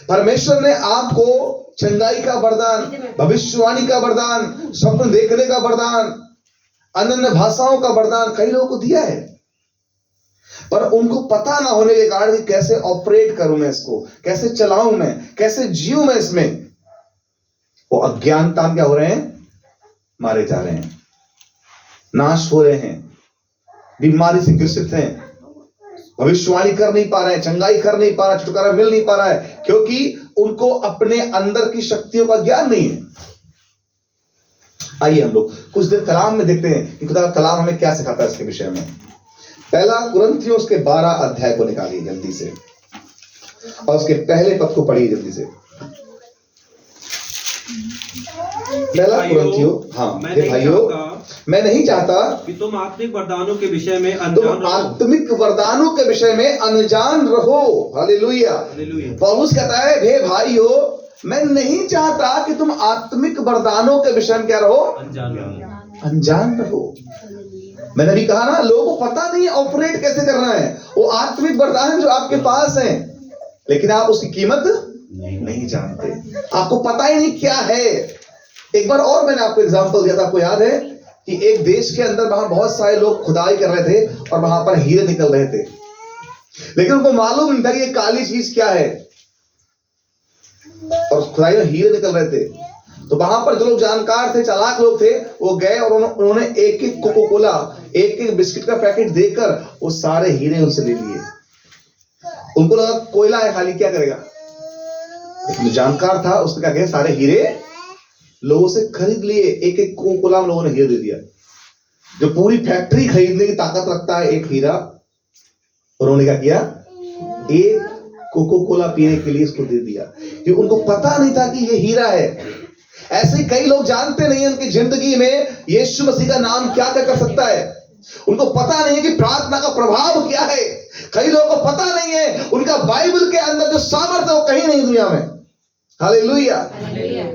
परमेश्वर ने आपको चंगाई का वरदान, भविष्यवाणी का वरदान, स्वप्न देखने का वरदान, अन्य भाषाओं का वरदान कई लोगों को दिया है, पर उनको पता ना होने के कारण कि कैसे ऑपरेट करूं मैं इसको, कैसे चलाऊं मैं, कैसे जीऊं मैं इसमें, वो अज्ञानता में क्या हो रहे हैं, मारे जा रहे हैं, नाश हो रहे हैं, बीमारी से ग्रसित हैं, भविष्यवाणी कर नहीं पा रहे हैं, चंगाई कर नहीं पा रहा, छुटकारा मिल नहीं पा रहा है, क्योंकि उनको अपने अंदर की शक्तियों का ज्ञान नहीं है। आइए हम लोग कुछ देर कलाम में देखते हैं कि खुदा का कलाम हमें क्या सिखाता है इसके विषय में। पहला कुरिन्थियों उसके 12 अध्याय को निकालिए जल्दी से, और उसके पहले पद को पढ़िए जल्दी से। पहला कुरिन्थियों, हाँ भाइयों, मैं नहीं चाहता कि तुम आत्मिक वरदानों के विषय में अनजान रहो। हालेलुया। पौलुस कहता है, हे भाइयों, मैं नहीं चाहता कि तुम आत्मिक वरदानों के विषय में क्या रहो, अनजान रहो। मैंने अभी कहा ना, लोगों को पता नहीं ऑपरेट कैसे करना है। वो आत्मिक वरदान जो आपके पास है, लेकिन आप उसकी कीमत नहीं जानते, आपको पता ही नहीं क्या है। एक बार और मैंने आपको एग्जांपल दिया था, आपको याद है कि एक देश के अंदर वहां बहुत सारे लोग खुदाई कर रहे थे और वहां पर हीरे निकल रहे थे, लेकिन उनको मालूम नहीं था कि ये काली चीज क्या है, और खुदाई में हीरे निकल रहे थे। तो वहां पर जो लोग जानकार थे, चालाक लोग थे, वो गए और उन्होंने एक एक कोको कोला, एक एक बिस्किट का पैकेट देकर वो सारे हीरे उनसे ले लिए। उनको लगा कोयला है खाली, क्या करेगा। जो जानकार था उसने क्या किया, सारे हीरे लोगों से खरीद लिए, एक एक कोको कोला लोगों ने हीरे दे दिया। जो पूरी फैक्ट्री खरीदने की ताकत रखता है एक हीरा, उन्होंने क्या किया, एक कोको कोला पीने के लिए इसको दे दिया, क्योंकि उनको पता नहीं था कि ये हीरा है। ऐसे ही कई लोग जानते नहीं है उनकी जिंदगी में यीशु मसीह का नाम क्या क्या कर सकता है। उनको पता नहीं है कि प्रार्थना का प्रभाव क्या है। कई लोगों को पता नहीं है उनका बाइबल के अंदर जो सामर्थ्य है वो कहीं नहीं दुनिया में। हालेलुया।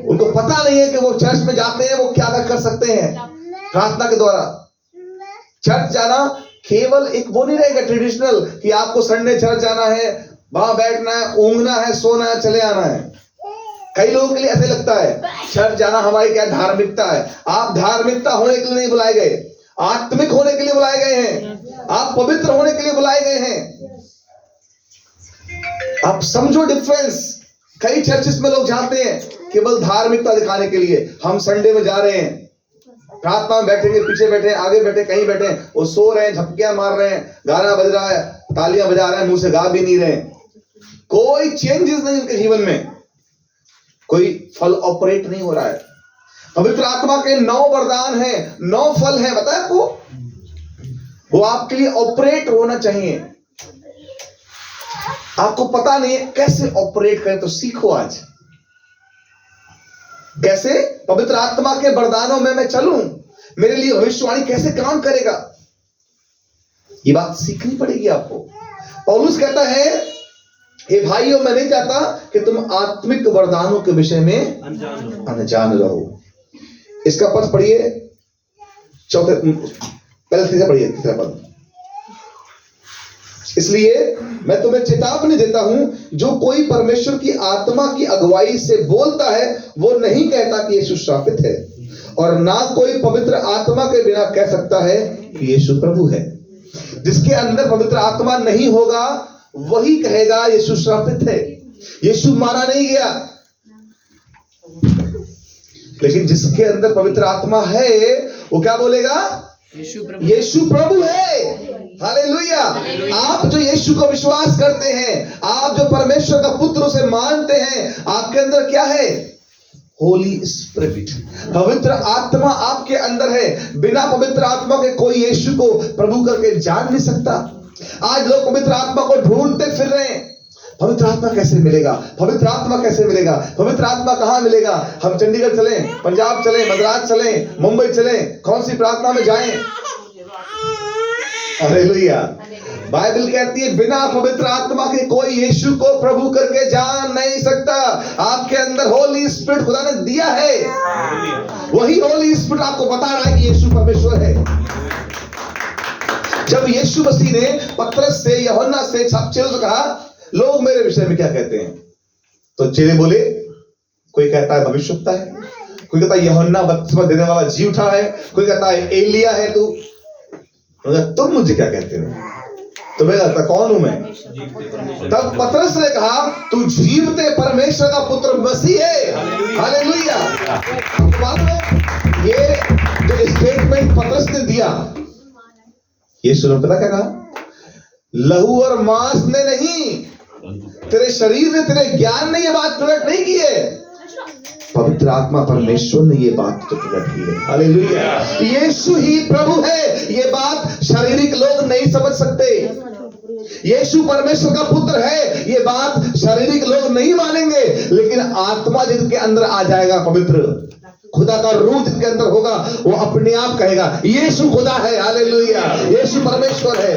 उनको पता नहीं है कि वो चर्च में जाते हैं, वो क्या कर सकते हैं प्रार्थना के द्वारा। चर्च जाना केवल एक वो नहीं रहेगा ट्रेडिशनल कि आपको संडे चर्च जाना है, वहां बैठना है, ऊँघना है, सोना है, चले आना है। कई लोगों के लिए ऐसे लगता है चर्च जाना हमारी क्या धार्मिकता है। आप धार्मिकता होने के लिए नहीं बुलाए गए, आत्मिक होने के लिए बुलाए गए हैं, आप पवित्र होने के लिए बुलाए गए हैं। आप समझो डिफरेंस। कई चर्चेस में लोग जाते हैं केवल धार्मिकता दिखाने के लिए। हम संडे में जा रहे हैं, प्रार्थना में बैठेंगे, पीछे बैठे, आगे बैठे, कहीं बैठे, वो सो रहे हैं, झपकियां मार रहे हैं, गाना बज रहा है, तालियां बजा रहे हैं, मुंह से गा भी नहीं रहे। कोई चेंजेस नहीं उनके जीवन में, कोई फल ऑपरेट नहीं हो रहा है। पवित्र आत्मा के 9 वरदान हैं, 9 फल हैं, पता है आपको। वो आपके लिए ऑपरेट होना चाहिए। आपको पता नहीं है कैसे ऑपरेट करें, तो सीखो आज कैसे पवित्र आत्मा के वरदानों में मैं चलूं, मेरे लिए भविष्यवाणी कैसे काम करेगा, ये बात सीखनी पड़ेगी आपको। पौलुस कहता है, हे भाइयों, मैं नहीं चाहता कि तुम आत्मिक वरदानों के विषय में अनजान रहो। इसका पद पढ़िए, चौथे, पहले तीसरा पढ़िए, तीसरा पद। इसलिए मैं तुम्हें चेतावनी देता हूं, जो कोई परमेश्वर की आत्मा की अगुवाई से बोलता है वो नहीं कहता कि यीशु श्रापित है, और ना कोई पवित्र आत्मा के बिना कह सकता है कि यीशु प्रभु है। जिसके अंदर पवित्र आत्मा नहीं होगा वही कहेगा यीशु श्रापित है, यीशु मारा नहीं गया। लेकिन जिसके अंदर पवित्र आत्मा है वो क्या बोलेगा, यीशु प्रभु है। हालेलुया। आप जो यीशु को विश्वास करते हैं, आप जो परमेश्वर का पुत्र उसे मानते हैं, आपके अंदर क्या है, होली स्पिरिट, पवित्र आत्मा आपके अंदर है। बिना पवित्र आत्मा के कोई यीशु को प्रभु करके जान नहीं सकता। आज लोग पवित्र आत्मा को ढूंढते फिर रहे हैं, पवित्र आत्मा कैसे मिलेगा, पवित्र आत्मा कैसे मिलेगा, पवित्र आत्मा कहां मिलेगा। हम चंडीगढ़ चलें, पंजाब चलें, मद्रास चलें, मुंबई चलें, कौन सी प्रार्थना में जाएं। हालेलुया। बाइबल कहती है बिना पवित्र आत्मा के कोई यीशु को प्रभु करके जान नहीं सकता। आपके अंदर होली स्पिरिट खुदा ने दिया है, वही होली स्पिरिट आपको बता रहा है कि यीशु परमेश्वर है। जब यीशु मसीह ने पतरस से, यूहन्ना से, छापचियों से कहा, लोग मेरे विषय में क्या कहते हैं, तो चेले बोले, कोई कहता है भविष्यवक्ता है, कोई कहता है यूहन्ना बपतिस्मा देने वाला जी उठा है, कोई कहता है एलिया है तू। तुम मुझे क्या कहते हो? तुम्हें लगता कौन हूं मैं? तब पतरस ने कहा, तू जीवते परमेश्वर का पुत्र मसीह है। हालेलुया। ये जो स्टेटमेंट पतरस ने दिया, यीशु ने पता क्या कहा? लहू और मांस ने नहीं, तेरे शरीर ने, तेरे ज्ञान ने ये बात प्रकट नहीं की है, पवित्र आत्मा परमेश्वर ने ये बात तो प्रकट की है। हालेलुया। यीशु ही प्रभु है, ये बात शारीरिक लोग नहीं समझ सकते। यीशु परमेश्वर का पुत्र है, ये बात शारीरिक लोग नहीं मानेंगे, लेकिन आत्मा जिनके अंदर आ जाएगा, पवित्र खुदा का रूह जिनके अंदर होगा, वो अपने आप कहेगा यीशु खुदा है। हालेलुया। यीशु परमेश्वर है।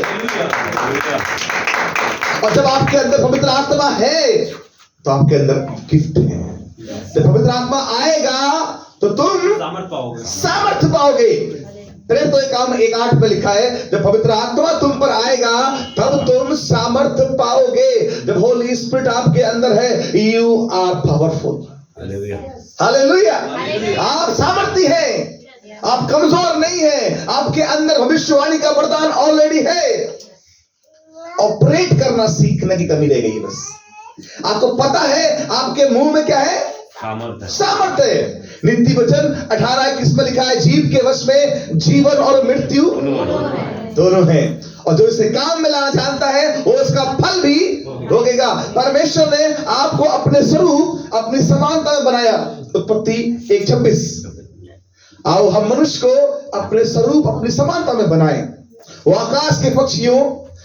और जब आपके अंदर पवित्र आत्मा है तो आपके अंदर गिफ्ट है। जब पवित्र आत्मा आएगा तो तुम सामर्थ पाओगे। प्रेम तो एक काम 1:8 में लिखा है, जब पवित्र आत्मा तुम पर आएगा तब तुम सामर्थ पाओगे। जब होली स्पिरिट आपके अंदर है, यू आर पावरफुल। हालेलुया। आप सामर्थी हैं, आप कमजोर नहीं हैं। आपके अंदर भविष्यवाणी का वरदान ऑलरेडी है। ऑपरेट करना सीखने की कमी रह गई बस। आपको पता है आपके मुंह में क्या है? सामर्थ्य है। नीति वचन 18:21 में लिखा है, जीव के वश में जीवन और मृत्यु दोनों हैं, और जो इसे काम में लाना जानता है वो इसका फल भी भोगेगा। परमेश्वर ने आपको अपने स्वरूप, अपनी समानता में बनाया। उत्पत्ति 1:26। आओ हम मनुष्य को अपने स्वरूप, अपनी समानता में बनाए। वो आकाश के पक्षियों,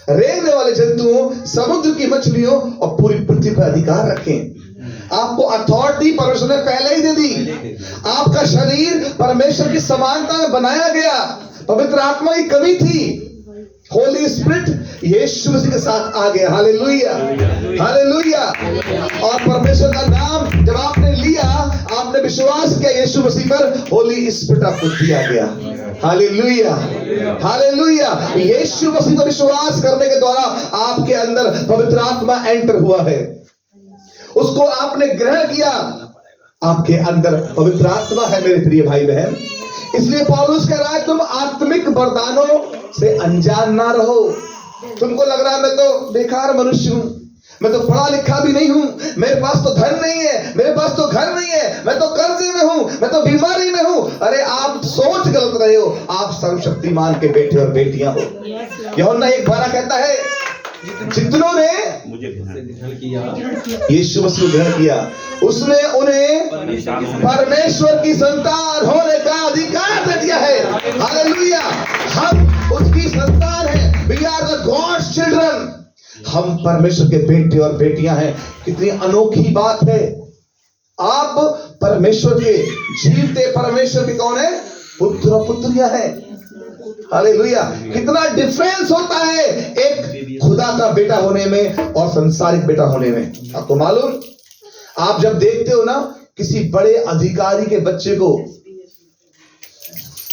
रेंगने वाले जंतुओं, समुद्र की मछलियों और पूरी पृथ्वी पर अधिकार रखें। आपको अथॉरिटी परमेश्वर ने पहले ही दे दी। आपका शरीर परमेश्वर की समानता में बनाया गया। पवित्र आत्मा की कमी थी, होली स्पिरिट यीशु मसीह के साथ आ गया। हालेलुया। हालेलुया। और परमेश्वर का नाम जब आपने लिया, आपने विश्वास किया यीशु मसीह पर, होली स्पिरिट आपको दिया गया। हालेलुया। हालेलुया। यीशु मसीह पर विश्वास करने के द्वारा आपके अंदर पवित्र आत्मा एंटर हुआ है, उसको आपने ग्रहण किया। आपके अंदर पवित्र आत्मा है मेरे प्रिय भाई बहन। इसलिए पौलुस कह रहा है, तुम आत्मिक वरदानों से अनजान ना रहो। तुमको लग रहा है मैं तो बेकार मनुष्य हूं, मैं तो पढ़ा लिखा भी नहीं हूं, मेरे पास तो धन नहीं है, मेरे पास तो घर नहीं है, मैं तो कर्जे में हूं, मैं तो बीमारी में हूं। अरे आप सोच गलत रहे हो। आप सर्वशक्तिमान के बेटे और बेटियां हो। यूहन्ना 1:12 कहता है, जितनों ने मुझे यीशु मसीह को ग्रहण किया, उसने उन्हें परमेश्वर की संतान होने का अधिकार दे दिया है। हालेलुया। हम उसकी संतान हैं। We are the God's children. हम परमेश्वर के बेटे और बेटियां हैं। कितनी अनोखी बात है। आप परमेश्वर के, जीवते परमेश्वर के कौन है? पुत्र और पुत्रियां हैं। हालेलुया। कितना डिफरेंस होता है एक खुदा का बेटा होने में और संसारिक बेटा होने में। आपको मालूम, आप जब देखते हो ना किसी बड़े अधिकारी के बच्चे को,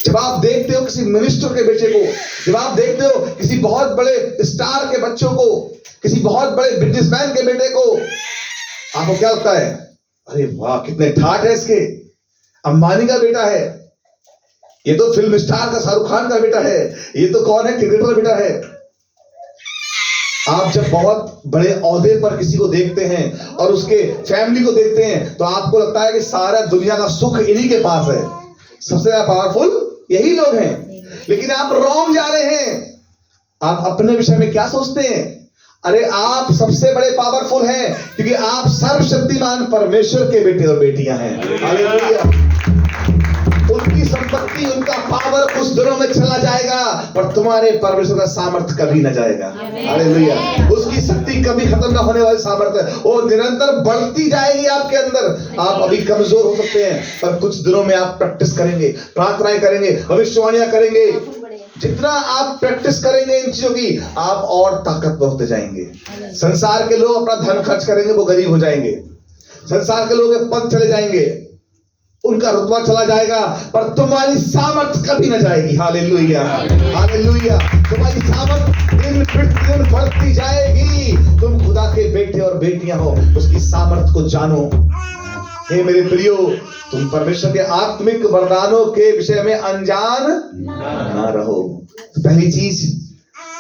जब आप देखते हो किसी मिनिस्टर के बेटे को, जब आप देखते हो किसी बहुत बड़े स्टार के बच्चों को, किसी बहुत बड़े बिजनेसमैन के बेटे को, आपको क्या लगता है? अरे वाह, कितने ठाठ है इसके, अंबानी का बेटा है, ये तो फिल्म स्टार का शाहरुख खान का बेटा है, ये तो कौन है? क्रिकेटर बेटा है। आप जब बहुत बड़े औहदे पर किसी को देखते हैं और उसके फैमिली को देखते हैं तो आपको लगता है कि सारा दुनिया का सुख इन्हीं के पास है, सबसे ज्यादा पावरफुल यही लोग हैं। लेकिन आप रॉन्ग जा रहे हैं। आप अपने विषय में क्या सोचते हैं? अरे आप सबसे बड़े पावरफुल हैं, क्योंकि आप सर्वशक्तिमान परमेश्वर के बेटे और बेटियां हैं। हालेलुया। उनकी संपत्ति, उनका पावर कुछ दिनों में चला जाएगा, पर तुम्हारे परमेश्वर का सामर्थ्य कभी न जाएगा। हालेलुया। उसकी शक्ति कभी खत्म न होने वाली सामर्थ्य है, वो निरंतर बढ़ती जाएगी आपके अंदर। आप अभी कमजोर हो सकते हैं, पर कुछ दिनों में आप प्रैक्टिस करेंगे, प्रार्थनाएं करेंगे, भविष्यवाणियां करेंगे। जितना आप प्रैक्टिस करेंगे इन चीजों की, आप और ताकतवर होते जाएंगे। संसार के लोग अपना धन खर्च करेंगे, वो गरीब हो जाएंगे। संसार के लोग पद चले जाएंगे, उनका रुतबा चला जाएगा, पर तुम्हारी सामर्थ कभी न जाएगी। हालेलुया। हालेलुया। तुम्हारी सामर्थ दिन प्रतिदिन बढ़ती जाएगी। तुम खुदा के बेटे और बेटियां हो, उसकी सामर्थ को जानो। हे मेरे प्रियो, तुम परमेश्वर के आत्मिक वरदानों के विषय में अनजान ना रहो। तो पहली चीज,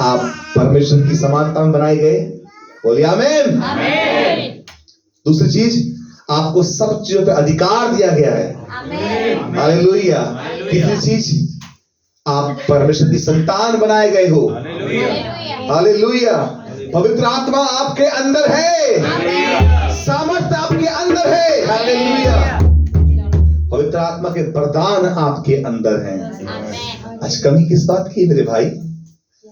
आप परमेश्वर की समानता में बनाए गए, बोलिए आमीन। दूसरी चीज, आपको सब चीजों पे अधिकार दिया गया है, हालेलुया। तीसरी चीज, आप परमेश्वर की संतान बनाए गए हो, हालेलुया। पवित्र आत्मा आपके अंदर है, सामर्थ्य आपके अंदर है, हालेलुया। पवित्र आत्मा के वरदान आपके अंदर हैं। आज कमी किस बात की मेरे भाई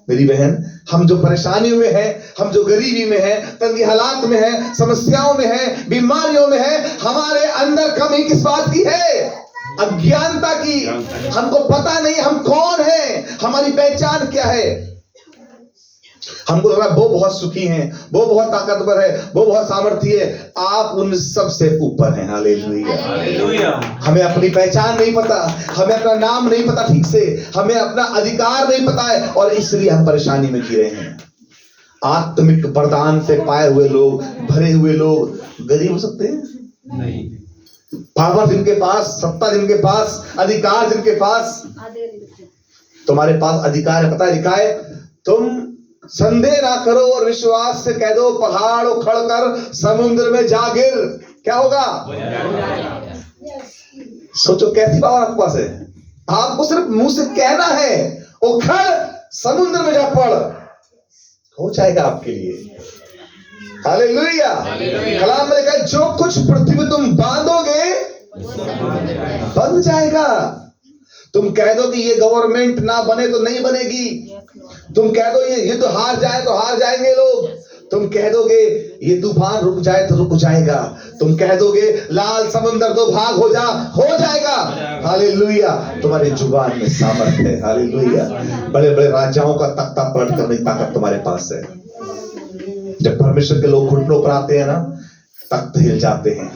मेरी बहन? हम जो परेशानियों में है, हम जो गरीबी में है, तंगी हालात में है, समस्याओं में है, बीमारियों में है, हमारे अंदर कमी किस बात की है? अज्ञानता की। हमको पता नहीं हम कौन है, हमारी पहचान क्या है। हमको लग रहा है वो बहुत सुखी हैं, वो बहुत ताकतवर है, वो बहुत सामर्थी है। आप उन सब से ऊपर हैं, हालेलुया। हमें अपनी पहचान नहीं पता, हमें अपना नाम नहीं पता ठीक से, हमें अपना अधिकार नहीं पता है, और इसलिए हम परेशानी में जी रहे हैं। आत्मिक वरदान से पाए हुए लोग, भरे हुए लोग गरीब हो सकते हैं? नहीं। पावर जिनके पास, सत्ता जिनके पास, अधिकार जिनके पास, तुम्हारे पास अधिकार है, पता है, लिखा है, तुम संदेह ना करो और विश्वास से कह दो, पहाड़ उखड़ कर समुद्र में जा गिर, क्या होगा? सोचो कैसी पावर आपके पास है। आपको सिर्फ मुंह से कहना है, उखड़ समुद्र में जा पड़, हो जाएगा आपके लिए, हालेलुया। कलाम में लिखा है, जो कुछ पृथ्वी में तुम बांधोगे बंध जाएगा। तुम कह दो कि ये गवर्नमेंट ना बने तो नहीं बनेगी, तुम कह दो ये युद्ध हार जाए तो हार जाएंगे लोग, तुम कह दोगे ये तूफान रुक जाए तो रुक जाएगा, तुम कह दोगे लाल समंदर दो भाग हो जाएगा, हालेलुया। तुम्हारी जुबान में सामर्थ है, हालेलुया। बड़े बड़े राजाओं का तख्ता पलट करने की ताकत तुम्हारे पास है। जब परमेश्वर के लोग घुटनों पर आते हैं ना, तख्त हिल जाते हैं।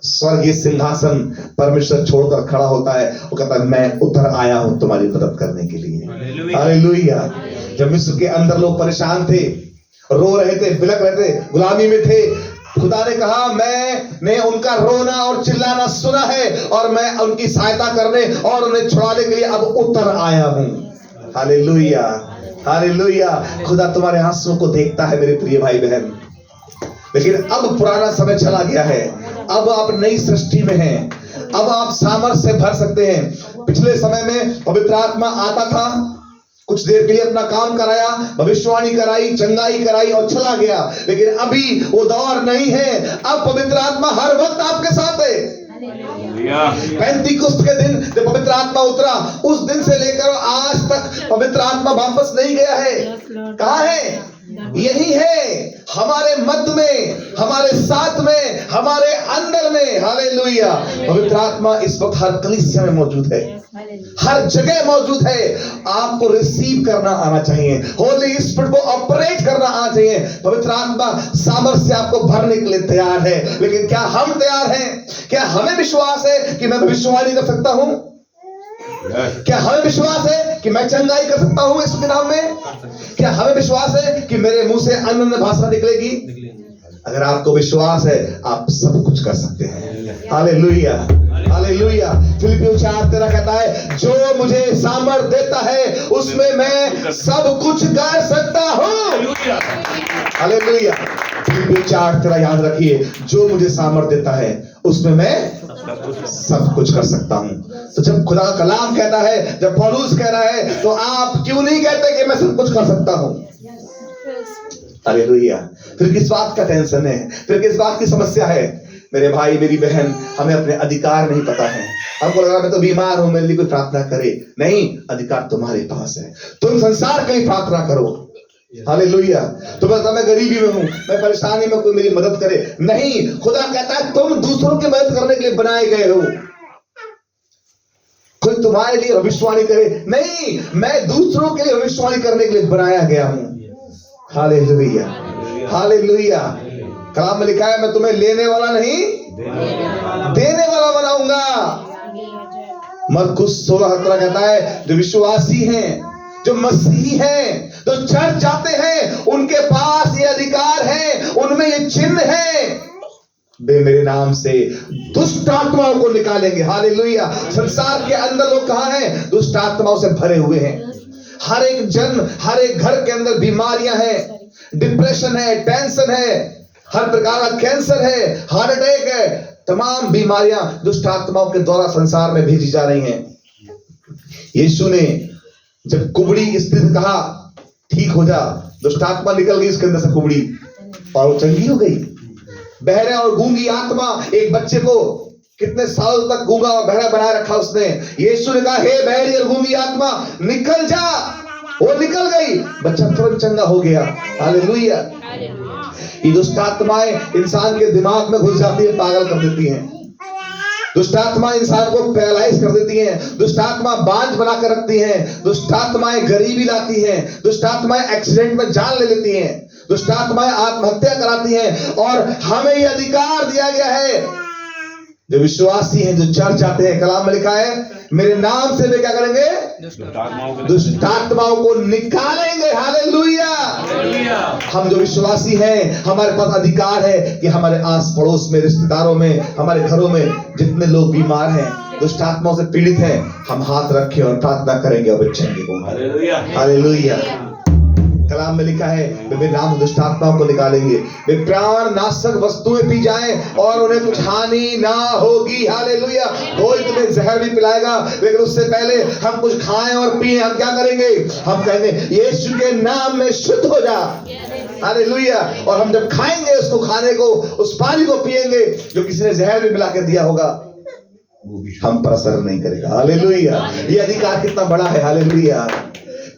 स्वर्गीय सिंहासन परमेश्वर छोड़कर खड़ा होता है, वो कहता है मैं उतर आया हूं तुम्हारी मदद करने के लिए, हालेलुया। जब मिस्र के अंदर लोग परेशान थे, रो रहे थे, बिलख रहे थे, गुलामी में थे, खुदा ने कहा मैंने उनका रोना और चिल्लाना सुना है और मैं उनकी सहायता करने और उन्हें छुड़ाने के लिए अब उतर आया हूं, हालेलुया, हालेलुया। खुदा तुम्हारे आंसुओं को देखता है मेरे प्रिय भाई बहन। लेकिन अब पुराना समय चला गया है, अब आप नई सृष्टि में हैं, अब आप सामर्थ्य से भर सकते हैं। पिछले समय में पवित्र आत्मा आता था, कुछ देर के लिए अपना काम कराया, भविष्यवाणी कराई, चंगाई कराई और चला गया। लेकिन अभी वो दौर नहीं है, अब पवित्र आत्मा हर वक्त आपके साथ है। पेंतीकुस्त के दिन जब पवित्र आत्मा उतरा, उस दिन से लेकर आज तक पवित्र आत्मा वापस नहीं गया है। कहाँ है? यही है, हमारे मध्य में, हमारे साथ में, हमारे अंदर में, हालेलुया। पवित्र आत्मा इस वक्त हर कलीसिया में मौजूद है, हर जगह मौजूद है। आपको रिसीव करना आना चाहिए, होली स्पिरिट को ऑपरेट करना आना चाहिए। पवित्र आत्मा सामर्थ्य से आपको भरने के लिए तैयार है। लेकिन क्या हम तैयार हैं? क्या हमें विश्वास है कि मैं भविष्यवाणी कर सकता हूं? क्या हमें विश्वास है कि मैं चंगाई कर सकता हूं इसके नाम में? क्या हमें विश्वास है कि मेरे मुंह से अन्य भाषा निकलेगी? अगर आपको विश्वास है, आप सब कुछ कर सकते हैं, हालेलुया, हालेलुया। फिलिपियों 4:13 कहता है, जो मुझे सामर्थ देता है उसमें मैं सब कुछ कर सकता हूं, हालेलुया। फिलिपियों 4:13 याद रखिए, जो मुझे सामर्थ देता है उसमें मैं सब कुछ कर सकता हूं। तो जब खुदा का कलाम कहता है, जब पौलुस कह रहा है, तो आप क्यों नहीं कहते कि मैं सब कुछ कर सकता हूं? हालेलुया। फिर किस बात का टेंशन है? फिर किस बात की समस्या है? मेरे भाई मेरी बहन, हमें अपने अधिकार नहीं पता है। हमको लगा मैं तो बीमार हूं, मेरे लिए कोई प्रार्थना करे। नहीं, अधिकार तुम्हारे पास है। तुम संसार के लिए प्रार्थना करो, हालेलुया। तो मैं गरीबी में हूं, मैं परेशानी में, कोई मेरी मदद करे। नहीं, खुदा कहता है तुम दूसरों की मदद करने के लिए बनाए गए हो। कोई तुम्हारे लिए भविष्यवाणी करे, नहीं, मैं दूसरों के लिए भविष्यवाणी करने के लिए बनाया गया हूं, हालेलुया, हालेलुया। कलाम में लिखा है, मैं तुम्हें लेने वाला नहीं देने वाला बनाऊंगा। मरकुस 16:17 कहता है, जो विश्वासी हैं जो मसीही हैं, जो चर्च जाते हैं, उनके पास ये अधिकार है, उनमें ये चिन्ह है। वे मेरे नाम से दुष्ट आत्माओं को निकालेंगे। हालेलुया। संसार के अंदर लोग कहां हैं? दुष्ट आत्माओं से भरे हुए हैं। हर एक जन, हर एक घर के अंदर बीमारियां हैं, डिप्रेशन है, टेंशन है, हर प्रकार का कैंसर है, हार्ट अटैक है, तमाम बीमारियां दुष्ट आत्माओं के द्वारा संसार में भेजी जा रही हैं। यीशु ने जब कुबड़ी स्त्री से कहा ठीक हो जा, दुष्ट आत्मा निकल गई उसके अंदर से कुबड़ी और वो चंगी हो गई। बहरे और गूंगी आत्मा, एक बच्चे को कितने साल तक गूंगा और बहरा बनाए रखा उसने। यीशु ने कहा हे बहरी और गूंगी आत्मा निकल जा, वो निकल गई, बच्चा तुरंत चंगा हो गया। हालेलुया। ये दुष्ट आत्माएं इंसान के दिमाग में घुस जाती है, पागल कर देती हैं। दुष्ट आत्मा इंसान को पैरालाइज कर देती हैं। दुष्ट आत्मा बांझ बना कर रखती हैं। दुष्ट आत्माएं गरीबी लाती हैं। दुष्ट आत्माएं एक्सीडेंट में जान ले लेती हैं। दुष्ट आत्माएं आत्महत्या कराती हैं। और हमें यह अधिकार दिया गया है, जो विश्वासी हैं, जो चर्च जाते हैं, कलाम में लिखा है मेरे नाम से वे क्या करेंगे? दुष्ट आत्माओं को निकालेंगे। हालेलुया। हम जो विश्वासी हैं, हमारे पास अधिकार है कि हमारे आस पड़ोस में, रिश्तेदारों में, हमारे घरों में जितने लोग बीमार हैं, दुष्ट आत्माओं से पीड़ित हैं, हम हाथ रखें और प्रार्थना करेंगे और बचेंगे। हालेलुया। कलाम में लिखा है वे नाम से दुष्ट आत्माओं को निकालेंगे। वे प्राण नाशक वस्तुएं पी जाएं और उन्हें कुछ हानि ना होगी। हालेलुया। कोई तुम्हें जहर भी पिलाएगा, लेकिन उससे पहले हम कुछ खाएं और पिए, हम क्या करेंगे? हम कहेंगे यीशु के नाम में शुद्ध हो जा। हालेलुया। और हम जब खाएंगे उसको, खाने को, उस पानी को पिएंगे जो किसी ने जहर भी मिला के दिया होगा, हम पर असर नहीं करेगा। हालेलुया। ये अधिकार कितना बड़ा है। हालेलुया।